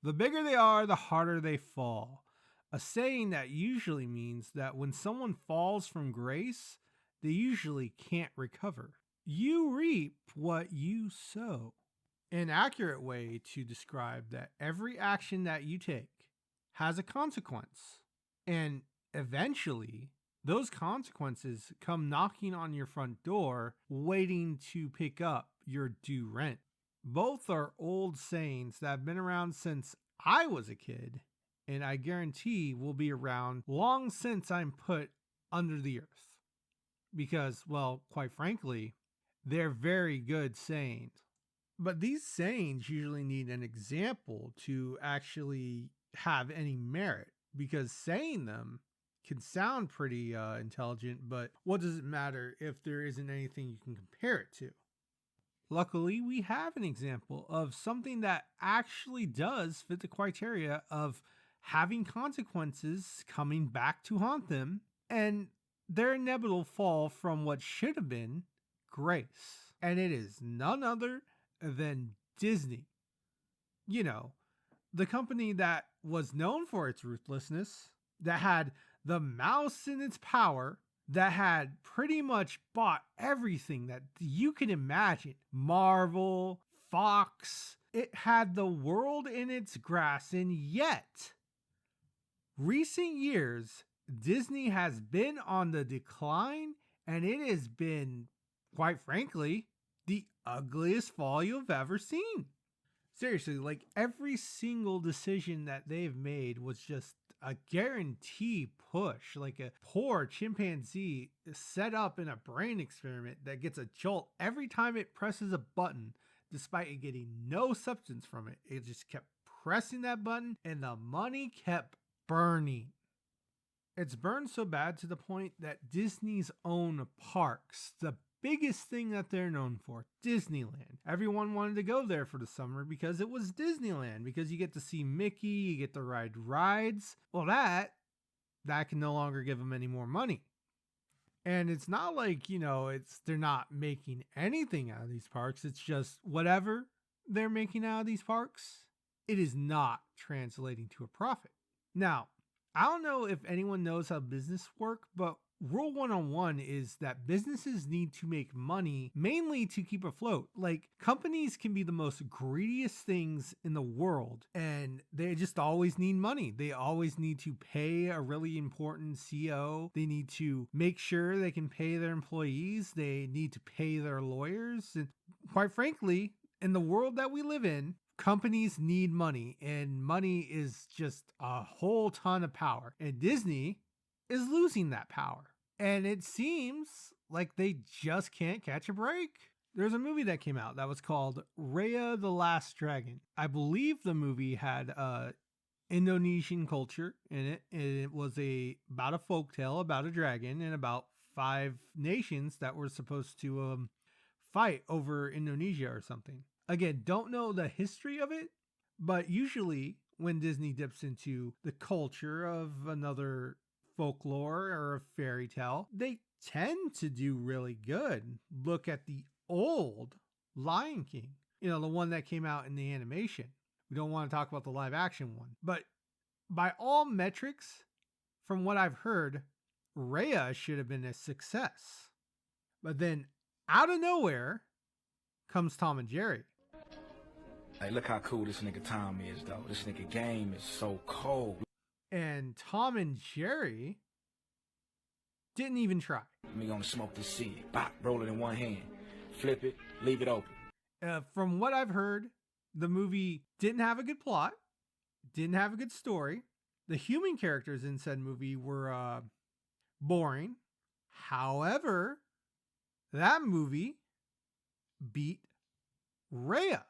The bigger they are, the harder they fall. A saying that usually means that when someone falls from grace, they usually can't recover. You reap what you sow. An accurate way to describe that every action that you take has a consequence. And eventually, those consequences come knocking on your front door, waiting to pick up your due rent. Both are old sayings that have been around since I was a kid, and I guarantee will be around long since I'm put under the earth. Because, well, quite frankly, they're very good sayings. But these sayings usually need an example to actually have any merit, because saying them can sound pretty intelligent, but what does it matter if there isn't anything you can compare it to? Luckily, we have an example of something that actually does fit the criteria of having consequences coming back to haunt them and their inevitable fall from what should have been grace. And it is none other than Disney. You know, the company that was known for its ruthlessness, that had the mouse in its power, that had pretty much bought everything that you can imagine. Marvel, Fox, it had the world in its grasp, and yet, recent years, Disney has been on the decline, and it has been, quite frankly, the ugliest fall you've ever seen. Seriously, like every single decision that they've made was just a guarantee push, like a poor chimpanzee set up in a brain experiment that gets a jolt every time it presses a button, despite it getting no substance from it. It just kept pressing that button and the money kept burning. It's burned so bad to the point that Disney's own parks, the biggest thing that they're known for, Disneyland. Everyone wanted to go there for the summer because it was Disneyland, because you get to see Mickey, you get to ride rides. Well, that can no longer give them any more money. And it's not like, they're not making anything out of these parks. It's just whatever they're making out of these parks, it is not translating to a profit. Now, I don't know if anyone knows how business work, but Rule 101 is that businesses need to make money mainly to keep afloat. Like, companies can be the most greediest things in the world, and they just always need money. They always need to pay a really important CEO. They need to make sure they can pay their employees. They need to pay their lawyers. And quite frankly, in the world that we live in, companies need money, and money is just a whole ton of power. And Disney is losing that power. And it seems like they just can't catch a break. There's a movie that came out that was called Raya the Last Dragon. I believe the movie had Indonesian culture in it. And it was about a folktale about a dragon and about 5 nations that were supposed to fight over Indonesia or something. Again, don't know the history of it, but usually when Disney dips into the culture of another folklore or a fairy tale, they tend to do really good. Look at the old Lion King, the one that came out in the animation. We don't want to talk about the live action one, but by all metrics, from what I've heard, Raya should have been a success. But then out of nowhere comes Tom and Jerry. Hey, look how cool this nigga Tom is, though. This nigga game is so cold. And Tom and Jerry didn't even try. Me gonna smoke this seed. Bop, roll it in one hand. Flip it, leave it open. From what I've heard, the movie didn't have a good plot, didn't have a good story. The human characters in said movie were boring. However, that movie beat Raya.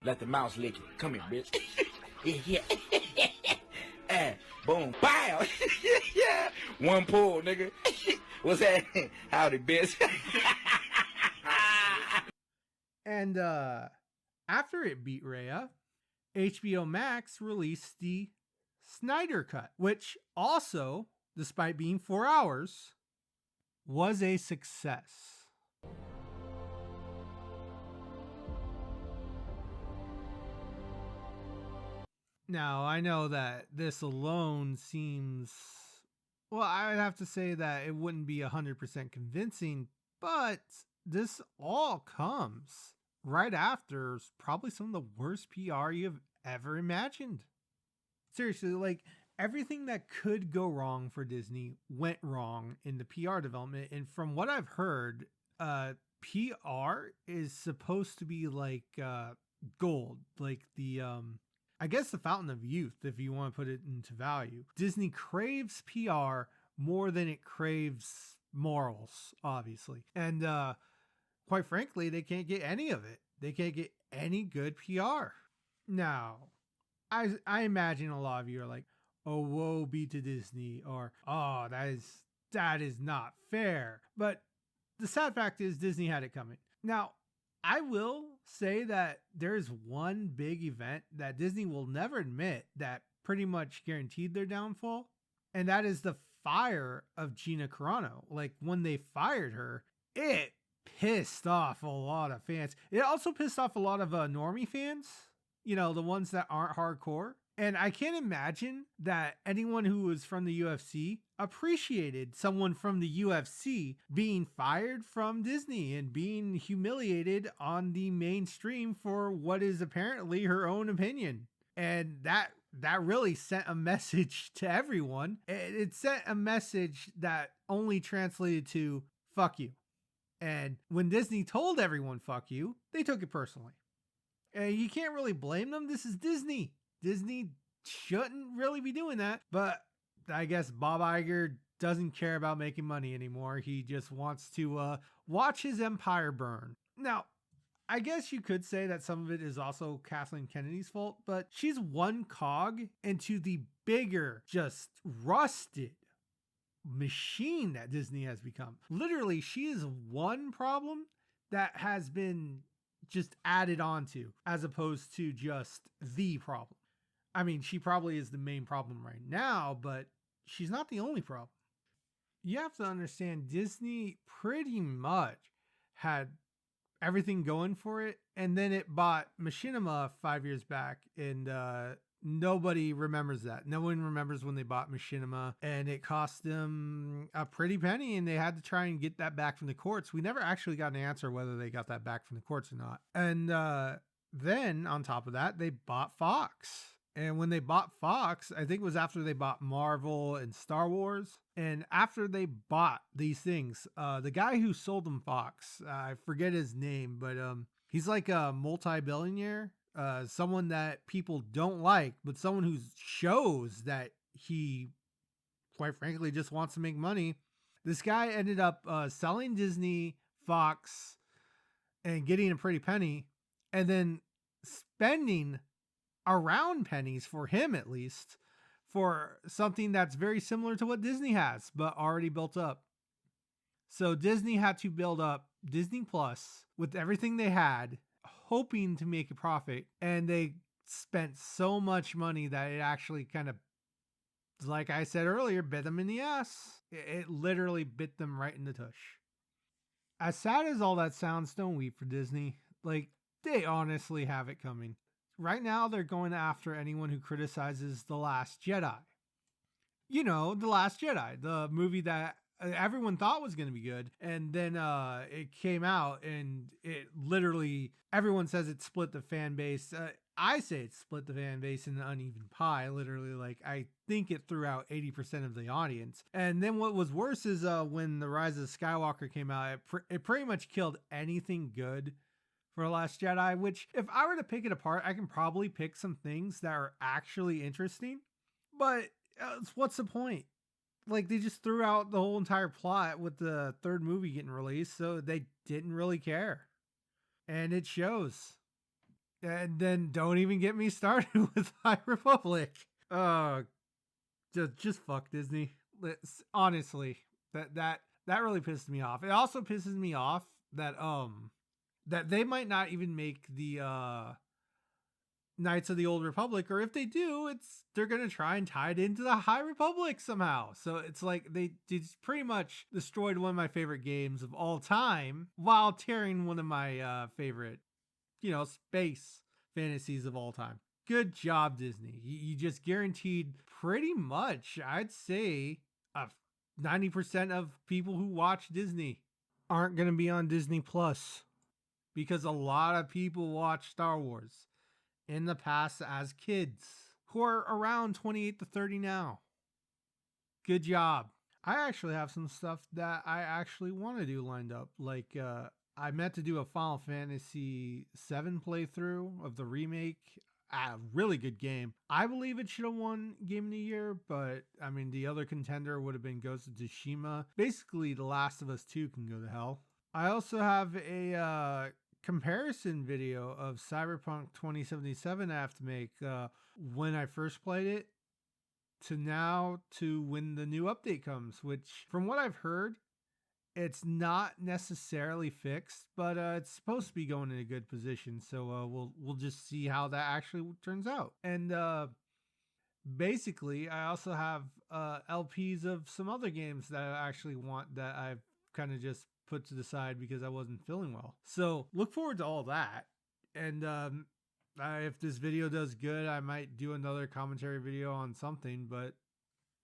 Let the mouse lick it. Come here, bitch. Yeah. Boom. Bow. Yeah. One pull, nigga. What's that? Howdy, bitch. And after it beat Raya, HBO Max released the Snyder Cut, which also, despite being 4 hours, was a success. Now, I know that this alone seems, well, I would have to say that it wouldn't be 100% convincing, but this all comes right after probably some of the worst PR you've ever imagined. Seriously, like everything that could go wrong for Disney went wrong in the PR development. And from what I've heard, PR is supposed to be like gold, like the I guess the fountain of youth, if you want to put it into value. Disney craves PR more than it craves morals, obviously. And quite frankly, they can't get any of it. They can't get any good PR. Now, I imagine a lot of you are like, "Oh, woe be to Disney," or "Oh, that is not fair." But the sad fact is Disney had it coming. Now, I will say that there's one big event that Disney will never admit that pretty much guaranteed their downfall, and that is the fire of Gina Carano. Like when they fired her, it pissed off a lot of fans. It also pissed off a lot of normie fans, you know, the ones that aren't hardcore. And I can't imagine that anyone who was from the UFC appreciated someone from the UFC being fired from Disney and being humiliated on the mainstream for what is apparently her own opinion. And that really sent a message to everyone. It sent a message that only translated to fuck you. And when Disney told everyone fuck you, they took it personally. And you can't really blame them. This is Disney. Disney shouldn't really be doing that. But I guess Bob Iger doesn't care about making money anymore. He just wants to watch his empire burn. Now, I guess you could say that some of it is also Kathleen Kennedy's fault, but she's one cog into the bigger, just rusted machine that Disney has become. Literally, she is one problem that has been just added onto as opposed to just the problem. I mean, she probably is the main problem right now, but she's not the only problem. You have to understand Disney pretty much had everything going for it, and then it bought Machinima 5 years back, and nobody remembers that. No one remembers when they bought Machinima, and it cost them a pretty penny, and they had to try and get that back from the courts. We never actually got an answer whether they got that back from the courts or not. And then on top of that, they bought Fox. And when they bought Fox, I think it was after they bought Marvel and Star Wars. And after they bought these things, the guy who sold them Fox, I forget his name, but he's like a multi-billionaire, someone that people don't like, but someone who shows that he, quite frankly, just wants to make money. This guy ended up selling Disney, Fox, and getting a pretty penny, and then spending around pennies, for him at least, for something that's very similar to what Disney has, but already built up. So Disney had to build up Disney Plus with everything they had, hoping to make a profit, and they spent so much money that it actually kind of, like I said earlier, bit them in the ass. It literally bit them right in the tush. As sad as all that sounds, don't weep for Disney. Like, they honestly have it coming. Right now, they're going after anyone who criticizes The Last Jedi. You know, The Last Jedi, the movie that everyone thought was going to be good. And then it came out and it literally, everyone says it split the fan base. I say it split the fan base in an uneven pie. Literally, like, I think it threw out 80% of the audience. And then what was worse is when The Rise of Skywalker came out, it pretty much killed anything good for Last Jedi, which if I were to pick it apart, I can probably pick some things that are actually interesting. But what's the point? Like, they just threw out the whole entire plot with the third movie getting released, so they didn't really care. And it shows. And then don't even get me started with High Republic. Just fuck Disney. Honestly, that really pissed me off. It also pisses me off that that they might not even make the Knights of the Old Republic, or if they do, they're gonna try and tie it into the High Republic somehow. So it's like they pretty much destroyed one of my favorite games of all time while tearing one of my favorite, space fantasies of all time. Good job, Disney. You just guaranteed pretty much, I'd say, 90% of people who watch Disney aren't going to be on Disney Plus, because a lot of people watch Star Wars in the past as kids who are around 28 to 30 now. Good job. I actually have some stuff that I actually want to do lined up. Like, I meant to do a Final Fantasy VII playthrough of the remake. A really good game. I believe it should have won Game of the Year, but I mean, the other contender would have been Ghost of Tsushima. Basically, The Last of Us 2 can go to hell. I also have a comparison video of Cyberpunk 2077 I have to make when I first played it to now to when the new update comes, which from what I've heard, it's not necessarily fixed, but it's supposed to be going in a good position. So we'll just see how that actually turns out. And basically, I also have LPs of some other games that I actually want that I've kind of just put to the side because I wasn't feeling well. So look forward to all that. And if this video does good, I might do another commentary video on something, but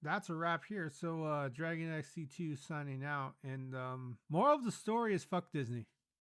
that's a wrap here. So Dragon XC2 signing out. And moral of the story is fuck Disney.